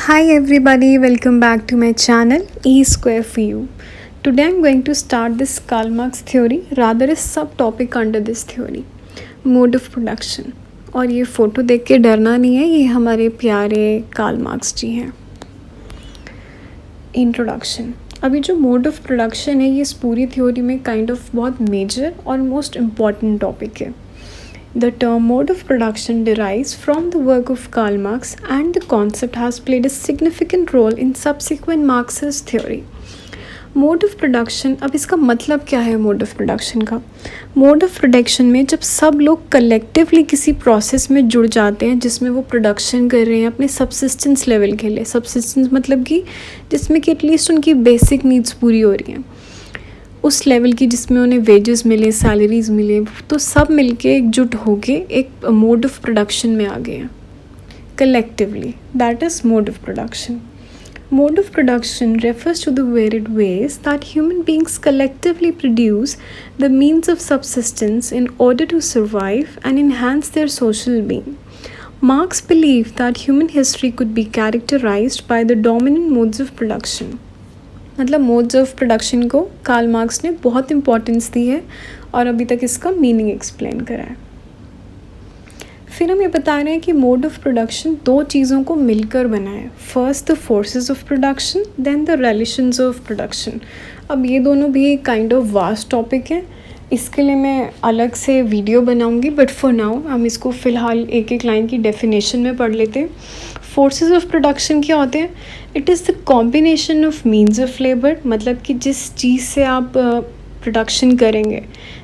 Hi everybody, welcome back to my channel E square for you. Today I'm going to start this Karl Marx theory, rather a subtopic under this theory, mode of production. और ये photo देख के डरना नहीं है, ये हमारे प्यारे कार्ल मार्क्स जी हैं. इंट्रोडक्शन. अभी जो मोड ऑफ प्रोडक्शन है ये इस पूरी थ्योरी में काइंड ऑफ बहुत मेजर और मोस्ट इम्पॉर्टेंट टॉपिक है. The term mode of production derives from the work of Karl Marx and the concept has played a significant role in subsequent Marxist theory. Mode of production, अब इसका मतलब क्या है mode of production का? Mode of production में जब सब लोग collectively किसी process में जुड़ जाते हैं जिसमें वो production कर रहे हैं अपने subsistence level के लिए. Subsistence मतलब कि जिसमें कि एटलीस्ट उनकी basic needs पूरी हो रही हैं, उस लेवल की जिसमें उन्हें वेजेस मिले, सैलरीज मिले, तो सब मिलके एकजुट होके एक मोड ऑफ प्रोडक्शन में आ गए हैं collectively. That is mode of production. Mode of production refers to the varied ways that human beings collectively produce the means of subsistence in order to survive and enhance their social being. Marx believed that human history could be characterized by the dominant modes of production. मतलब modes of production को Karl Marx ने बहुत importance दी है और अभी तक इसका meaning explain करा है. फिर हम ये बता रहे हैं कि मोड ऑफ प्रोडक्शन दो चीज़ों को मिलकर बना है. First the forces of production, then the relations of production. अब ये दोनों भी काइंड ऑफ वास्ट टॉपिक है, इसके लिए मैं अलग से वीडियो बनाऊंगी, बट फॉर नाउ हम इसको फ़िलहाल एक एक लाइन की डेफिनेशन में पढ़ लेते हैं. फोर्सेस ऑफ प्रोडक्शन क्या होते हैं? It is the combination of means of labour, मतलब कि जिस चीज़ से आप प्रोडक्शन करेंगे,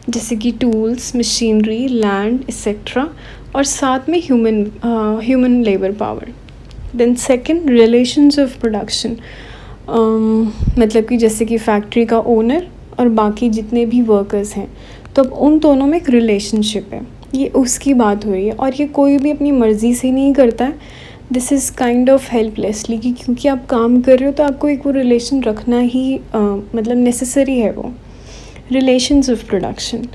जैसे कि टूल्स, मशीनरी, लैंड एक्सेट्रा, और साथ में human labour power. Then second, relations of production, मतलब कि जैसे कि फैक्ट्री का ओनर और बाकी जितने भी वर्कर्स हैं, तो अब उन दोनों में एक रिलेशनशिप है. ये उसकी बात हो रही है और ये कोई भी अपनी मर्ज़ी से नहीं करता है. This is kind of helplessly, कि क्योंकि आप काम कर रहे हो तो आपको एक वो रिलेशन रखना ही मतलब नेसेसरी है. वो relations of production,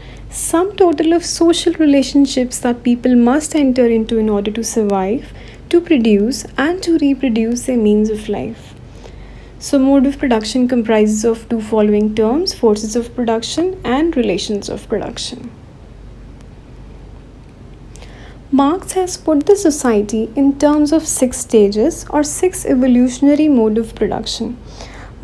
sum total of social relationships that people must enter into in order to survive, to produce and to reproduce their means of life. So mode of production comprises of two following terms: forces of production and relations of production. Marx has put the society in terms of 6 stages or 6 evolutionary mode of production.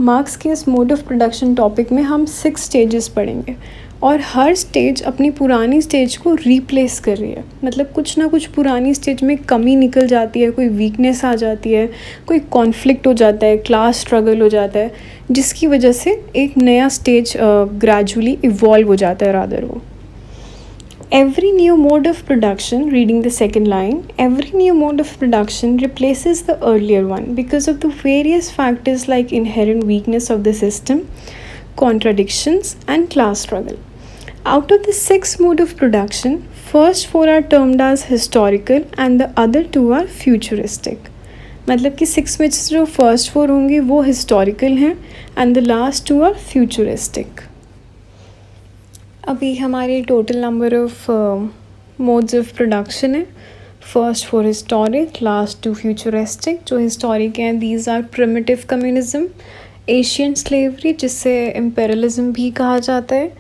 Marks के इस mode of production topic में हम 6 stages पढ़ेंगे और हर stage अपनी पुरानी stage को replace कर रही है. मतलब कुछ ना कुछ पुरानी स्टेज में कमी निकल जाती है, कोई वीकनेस आ जाती है, कोई कॉन्फ्लिक्ट हो जाता है, क्लास स्ट्रगल हो जाता है, जिसकी वजह से एक नया स्टेज ग्रेजुअली इवॉल्व हो जाता है. रादर वो every new mode of production, reading the second line, every new mode of production replaces the earlier one because of the various factors like inherent weakness of the system, contradictions and class struggle. Out of the 6 mode of production, first 4 are termed as historical and the other 2 are futuristic. मतलब कि 6 में से जो first 4 होंगे वो historical हैं and the last 2 are futuristic. अभी हमारे total number of modes of production है. First 4 historic, last 2 futuristic. जो हिस्टोरिक हैं these are primitive communism, Asian slavery जिसे इम्पेरियलिज्म भी कहा जाता है,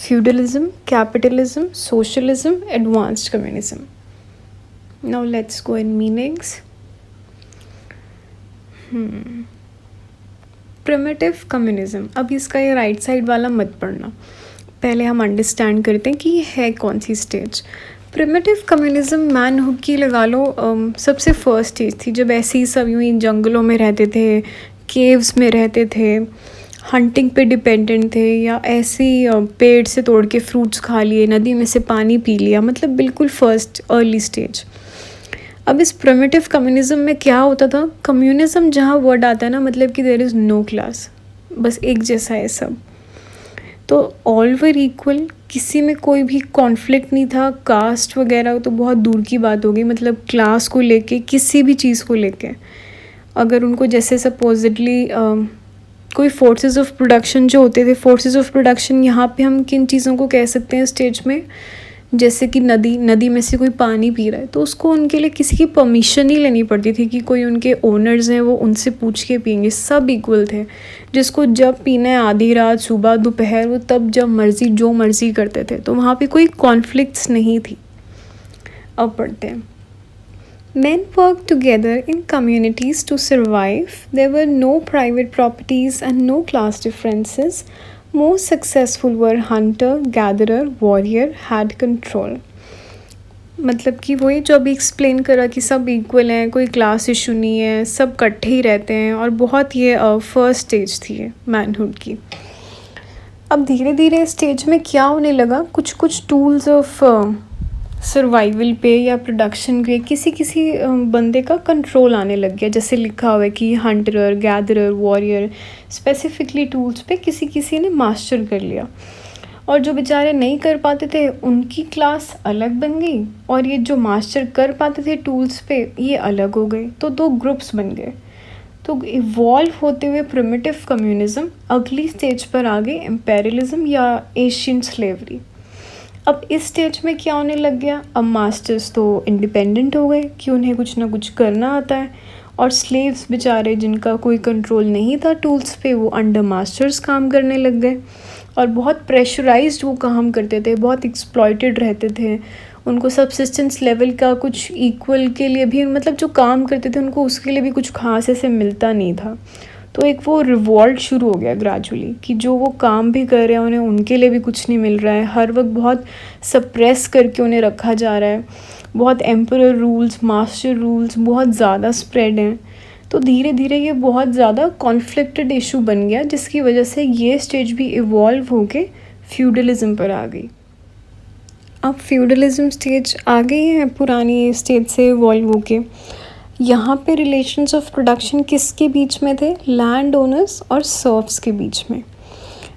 feudalism, capitalism, socialism, advanced communism. Now let's go in meanings. Primitive communism, अब इसका ये राइट साइड वाला मत पढ़ना, पहले हम अंडरस्टैंड करते हैं कि ये है कौन सी स्टेज. प्रिमिटिव कम्युनिज्म मैन हुक की लगा लो सबसे फर्स्ट स्टेज थी, जब ऐसे ही सब यूँ ही जंगलों में रहते थे, केव्स में रहते थे, हंटिंग पे डिपेंडेंट थे, या ऐसे ही पेड़ से तोड़ के फ्रूट्स खा लिए, नदी में से पानी पी लिया. मतलब बिल्कुल फर्स्ट अर्ली स्टेज. अब इस प्रिमिटिव कम्युनिज्म में क्या होता था? कम्युनिज्म जहाँ वर्ड आता है ना, मतलब कि देयर इज़ नो क्लास, बस एक जैसा है सब, तो ऑल वर इक्वल, किसी में कोई भी कॉन्फ्लिक्ट नहीं था. कास्ट वगैरह तो बहुत दूर की बात होगी, मतलब क्लास को लेके, किसी भी चीज़ को लेके अगर उनको जैसे सपोजिटली कोई फोर्सेस ऑफ प्रोडक्शन जो होते थे, फोर्सेस ऑफ प्रोडक्शन यहाँ पे हम किन चीज़ों को कह सकते हैं स्टेज में? जैसे कि नदी में से कोई पानी पी रहा है तो उसको उनके लिए किसी की परमिशन ही लेनी पड़ती थी कि कोई उनके ओनर्स हैं वो उनसे पूछ के पियेंगे। सब इक्वल थे, जिसको जब पीना है आधी रात, सुबह, दोपहर, वो तब जब मर्ज़ी जो मर्ज़ी करते थे। तो वहाँ पे कोई कॉन्फ्लिक्ट्स नहीं थी। अब पढ़ते हैं। Men worked together in communities to survive. There were no private properties and no class differences. Most successful were hunter, gatherer, warrior, had control. मतलब कि वही जो अभी एक्सप्लेन करा कि सब इक्वल हैं, कोई क्लास इशू नहीं है, सब इकट्ठे ही रहते हैं, और बहुत ये फर्स्ट स्टेज थी ये मैनहुड की। अब धीरे धीरे स्टेज में क्या होने लगा, कुछ कुछ टूल्स ऑफ सर्वाइवल पे या प्रोडक्शन पे किसी किसी बंदे का कंट्रोल आने लग गया। जैसे लिखा हुआ है कि Hunter, gatherer, warrior, specifically tools पे किसी किसी ने मास्टर कर लिया, और जो बेचारे नहीं कर पाते थे उनकी क्लास अलग बन गई, और ये जो मास्टर कर पाते थे टूल्स पे ये अलग हो गए। तो दो ग्रुप्स बन गए। तो इवॉल्व होते हुए प्रिमिटिव कम्युनिज्म अगली स्टेज पर आ गई इम्पेरियलिज्म या एशियन स्लेवरी। अब इस स्टेज में क्या होने लग गया, अब मास्टर्स तो इंडिपेंडेंट हो गए कि उन्हें कुछ ना कुछ करना आता है, और स्लेव्स बेचारे जिनका कोई कंट्रोल नहीं था टूल्स पे वो अंडर मास्टर्स काम करने लग गए, और बहुत प्रेशराइज्ड वो काम करते थे, बहुत एक्सप्लॉइटेड रहते थे। उनको सबसिस्टेंस लेवल का कुछ इक्वल के लिए भी, मतलब जो काम करते थे उनको उसके लिए भी कुछ खास ऐसे मिलता नहीं था। तो एक वो रिवॉल्ट शुरू हो गया ग्रेजुअली कि जो वो काम भी कर रहे हैं उन्हें उनके लिए भी कुछ नहीं मिल रहा है, हर वक्त बहुत सप्रेस करके उन्हें रखा जा रहा है, बहुत एम्परर रूल्स, मास्टर रूल्स बहुत ज़्यादा स्प्रेड हैं। तो धीरे धीरे ये बहुत ज़्यादा कॉन्फ्लिक्टेड इशू बन गया, जिसकी वजह से ये स्टेज भी इवॉल्व होके फ्यूडलिज़म पर आ गई। अब फ्यूडलिज़म स्टेज आ गई है पुरानी स्टेज से इवॉल्व होके। यहाँ पे रिलेशंस ऑफ प्रोडक्शन किसके बीच में थे, लैंड ओनर्स और सर्व्स के बीच में।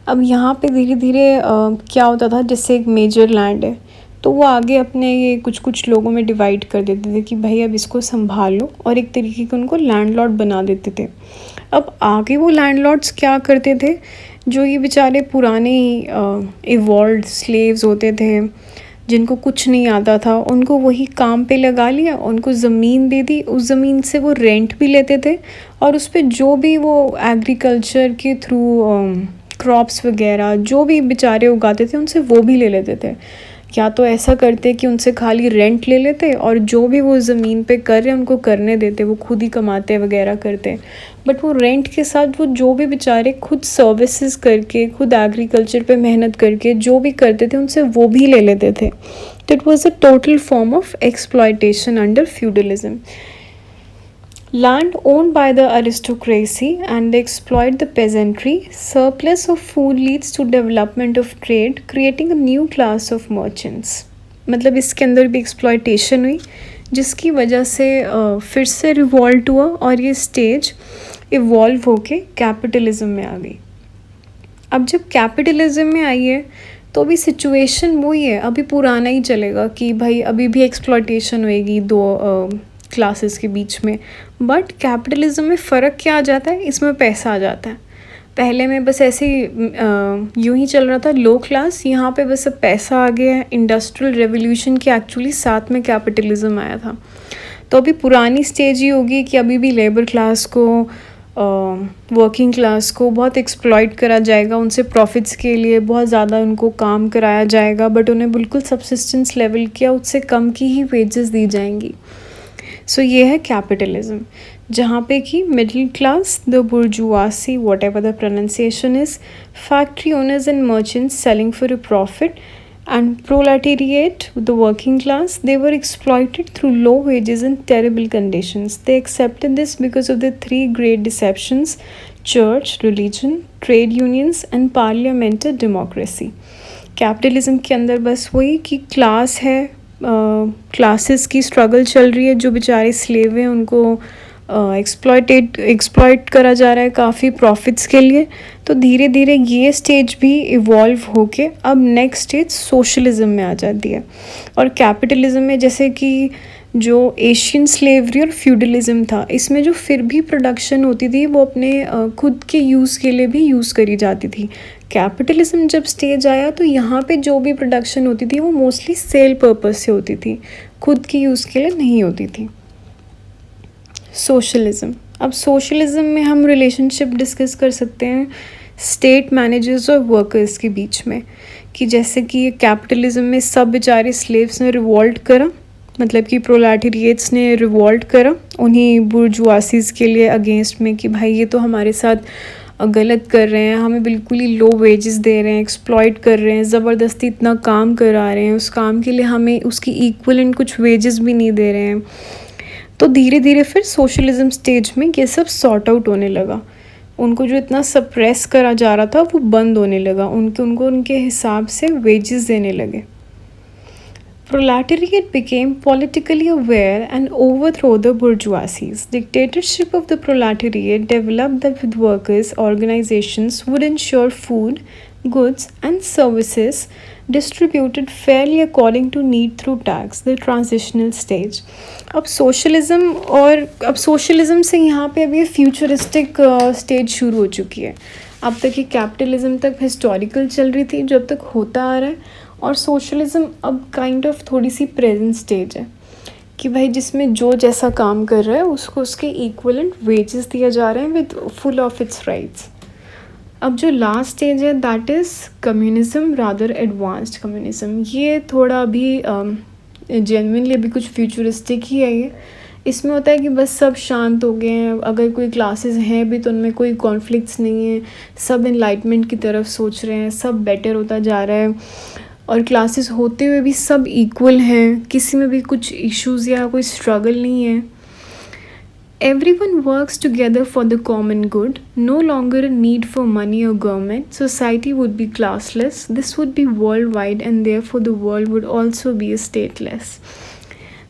अब यहाँ पे धीरे धीरे क्या होता था, जैसे एक मेजर लैंड है तो वो आगे अपने ये कुछ कुछ लोगों में डिवाइड कर देते थे कि भाई अब इसको संभाल लो, और एक तरीके के उनको लैंडलॉर्ड बना देते थे। अब आगे वो लैंडलॉर्ड्स क्या करते थे, जो ये बेचारे पुराने इवॉल्व्ड स्लेव्स होते थे जिनको कुछ नहीं आता था, उनको वही काम पे लगा लिया, उनको ज़मीन दे दी, उस ज़मीन से वो रेंट भी लेते थे, और उस पर जो भी वो एग्रीकल्चर के थ्रू क्रॉप्स वगैरह जो भी बेचारे उगाते थे उनसे वो भी ले लेते थे। या तो ऐसा करते कि उनसे खाली रेंट ले लेते, और जो भी वो ज़मीन पे कर रहे हैं उनको करने देते, वो खुद ही कमाते वगैरह करते। बट वो रेंट के साथ वो जो भी बेचारे खुद सर्विसेज करके, खुद एग्रीकल्चर पे मेहनत करके जो भी करते थे उनसे वो भी ले लेते थे। तो it was a total form of exploitation under feudalism. Land owned by the aristocracy and they exploit the peasantry. Surplus of food leads to development of trade, creating a new class of merchants. मतलब इसके अंदर भी exploitation हुई, जिसकी वजह से फिर से रिवॉल्ट हुआ, और ये स्टेज इवॉल्व होके कैपिटलिज्म में आ गई। अब जब कैपिटलिज्म में आई है तो अभी सिचुएशन वही है, अभी पुराना ही चलेगा कि भाई अभी भी एक्सप्लॉयटेशन होएगी दो क्लासेस के बीच में। बट कैपिटलिज्म में फ़र्क क्या आ जाता है, इसमें पैसा आ जाता है। पहले में बस ऐसे ही यूँ ही चल रहा था लो क्लास, यहाँ पे बस अब पैसा आ गया है। इंडस्ट्रियल रेवोल्यूशन के एक्चुअली साथ में कैपिटलिज्म आया था। तो अभी पुरानी स्टेज ही होगी कि अभी भी लेबर क्लास को, वर्किंग क्लास को बहुत एक्सप्लॉइट करा जाएगा, उनसे प्रॉफिट्स के लिए बहुत ज़्यादा उनको काम कराया जाएगा, बट उन्हें बिल्कुल सबसिस्टेंस लेवल किया उससे कम की ही वेजेस दी जाएंगी। सो ये है कैपिटलिज्म, जहाँ पे कि middle class, the बुर्जुआसी, what ever the pronunciation is, factory owners and merchants selling for a profit, and proletariat, the working class, they were exploited through low wages and terrible conditions. They accepted this because of the three great deceptions: church, religion, trade unions and parliamentary democracy. Capitalism के अंदर बस वही कि class है, classes की struggle चल रही है, जो बेचारे स्लेव हैं उनको एक्सप्लॉइट करा जा रहा है काफ़ी प्रॉफिट्स के लिए। तो धीरे धीरे ये स्टेज भी इवॉल्व होके अब नेक्स्ट स्टेज सोशलिज्म में आ जाती है। और कैपिटलिज्म में जैसे कि जो एशियन स्लेवरी और फ्यूडलिज्म था, इसमें जो फिर भी प्रोडक्शन होती थी वो अपने खुद के यूज़ के लिए भी यूज़ करी जाती थी। कैपिटलिज्म जब स्टेज आया तो यहाँ पे जो भी प्रोडक्शन होती थी वो मोस्टली सेल पर्पस से होती थी, खुद के यूज़ के लिए नहीं होती थी। सोशलिज्म, अब सोशलिज्म में हम रिलेशनशिप डिस्कस कर सकते हैं स्टेट मैनेजर्स और वर्कर्स के बीच में, कि जैसे कि कैपिटलिज्म में सब बेचारे स्लेव्स ने रिवॉल्ट करा, मतलब कि प्रोलेटेरिएट्स ने रिवॉल्ट करा उन्हीं बुर्जुआसीज़ के लिए अगेंस्ट में, कि भाई ये तो हमारे साथ गलत कर रहे हैं, हमें बिल्कुल ही लो वेजेस दे रहे हैं, एक्सप्लॉइट कर रहे हैं, ज़बरदस्ती इतना काम करा रहे हैं, उस काम के लिए हमें उसकी इक्वलेंट कुछ वेजेस भी नहीं दे रहे हैं। तो धीरे धीरे फिर सोशलिज्म स्टेज में ये सब सॉर्ट आउट होने लगा, उनको जो इतना सप्रेस करा जा रहा था वो बंद होने लगा, उनको उनके हिसाब से वेजेस देने लगे। Proletariat became politically aware and overthrew the bourgeoisies. Dictatorship of the proletariat developed that with workers' organizations would ensure food, goods, and services distributed fairly according to need through tax, the transitional stage. अब socialism से यहाँ पे अभी futuristic stage शुरू हो चुकी है। अब तक ये कैपिटलिज्म तक हिस्टोरिकल चल रही थी जो अब तक होता आ रहा है, और सोशलिज्म अब काइंड ऑफ थोड़ी सी प्रेजेंट स्टेज है कि भाई जिसमें जो जैसा काम कर रहा है उसको उसके इक्वलेंट वेजेस दिया जा रहे हैं with full of its rights. अब जो लास्ट स्टेज है that is communism, rather advanced communism. ये थोड़ा अभी जेन्युइनली अभी कुछ फ्यूचरिस्टिक ही है ये। इसमें होता है कि बस सब शांत हो गए हैं, अगर कोई क्लासेस हैं भी तो उनमें कोई कॉन्फ्लिक्ट्स नहीं है, सब इनलाइटमेंट की तरफ सोच रहे हैं, सब बेटर होता जा रहा है, और क्लासेस होते हुए भी सब इक्वल हैं, किसी में भी कुछ इश्यूज़ या कोई स्ट्रगल नहीं है। Everyone works together for the common good, no longer a need for money or government. Society would be classless. This would be worldwide and therefore the world would also be stateless.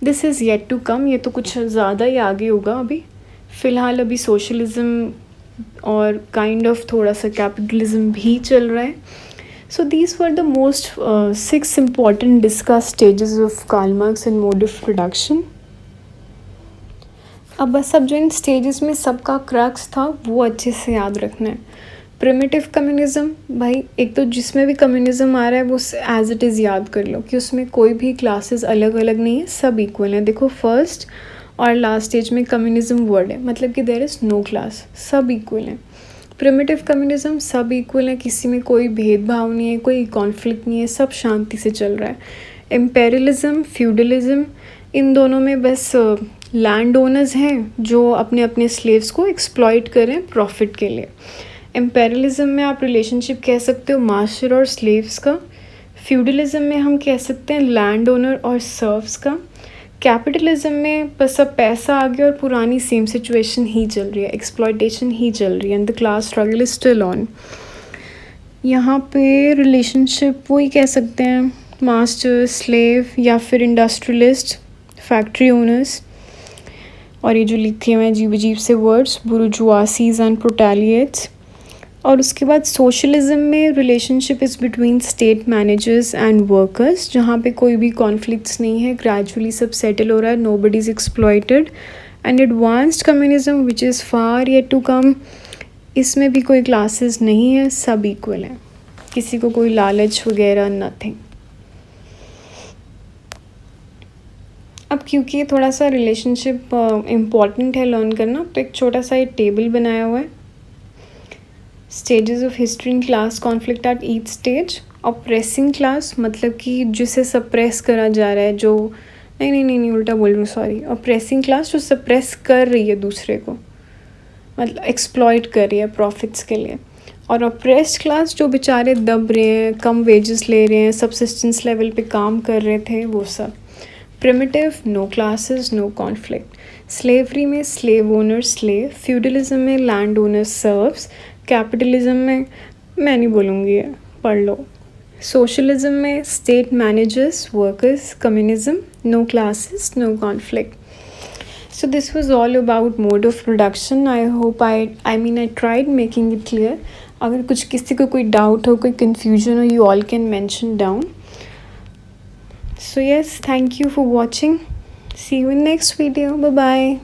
This is yet to come. ये तो कुछ ज़्यादा ही आगे होगा अभी। फ़िलहाल अभी socialism और काइंड ऑफ थोड़ा सा कैपिटलिज्म भी चल रहा है। So these were the most 6 important discussed stages of Karl Marx and mode of production. अब बस अब जो इन स्टेजेस में सबका क्रक्स था वो अच्छे से याद रखना है। प्रिमिटिव कम्युनिज़म, भाई एक तो जिसमें भी कम्युनिज़म आ रहा है वो एज इट इज़ याद कर लो कि उसमें कोई भी क्लासेस अलग अलग नहीं है, सब इक्वल हैं। देखो फर्स्ट और लास्ट स्टेज में कम्युनिज़म वर्ड है, मतलब कि देयर इज़ नो क्लास, सब इक्वल हैं। प्रिमिटिव कम्युनिज़म सब इक्वल है, किसी में कोई भेदभाव नहीं है, कोई कॉन्फ्लिक्ट नहीं है, सब शांति से चल रहा है। एम्पेरियलिज्म, फ्यूडलिज्म, इन दोनों में बस लैंड ओनर्स हैं जो अपने अपने स्लेव्स को एक्सप्लॉइट करें प्रॉफिट के लिए। एम्पेरियलिज्म में आप रिलेशनशिप कह सकते हो मास्टर और स्लेव्स का। फ्यूडलिज्म में हम कह सकते हैं लैंड ओनर और सर्व्स का। कैपिटलिज्म में बस अब पैसा आ गया और पुरानी सेम सिचुएशन ही चल रही है, एक्सप्लॉइटेशन ही चल रही है, and the class struggle is still on. यहाँ पे रिलेशनशिप वही कह सकते हैं मास्टर स्लेव या फिर इंडस्ट्रियलिस्ट, फैक्ट्री ओनर्स, और ये जो लिखे हुए हैं अजीब अजीब से वर्ड्स, बुर्जुआसीज एंड प्रोलेटेरिएट्स। और उसके बाद सोशलिज्म में relationship is between state managers and workers, जहाँ पे कोई भी कॉन्फ्लिक्ट्स नहीं है, ग्रेजुअली सब सेटल हो रहा है, nobody is exploited. And advanced communism which is far yet to come, इसमें भी कोई क्लासेस नहीं है, सब इक्वल हैं, किसी को कोई लालच वगैरह नथिंग। अब क्योंकि थोड़ा सा रिलेशनशिप इम्पॉर्टेंट है लर्न करना, तो एक छोटा सा ये टेबल बनाया हुआ है। Stages of history in class conflict at each stage. Oppressing class मतलब कि जिसे सप्रेस करा जा रहा है, जो नहीं उल्टा बोल रही हूँ, सॉरी। ऑप्रेसिंग क्लास जो सप्रेस कर रही है दूसरे को, मतलब एक्सप्लॉइट कर रही है प्रॉफिट्स के लिए। और ऑप्रेस्ड क्लास जो बेचारे दब रहे हैं, कम वेजेस ले रहे हैं, सब्सिस्टेंस लेवल पे काम कर रहे थे, वो सब। Primitive, no classes, no conflict. Slavery में स्लेव ओनर स्लेव, फ्यूडलिज्म में लैंड ओनर सर्व्स, कैपिटलिज्म में मैं नहीं बोलूँगी, पढ़ लो। सोशलिज्म में state managers workers, communism no classes, no conflict. So this was all about mode of production. I hope I tried making it clear. अगर कुछ किसी को कोई डाउट हो, कोई confusion हो, you all can mention down. So yes, thank you for watching. See you in next video. Bye bye.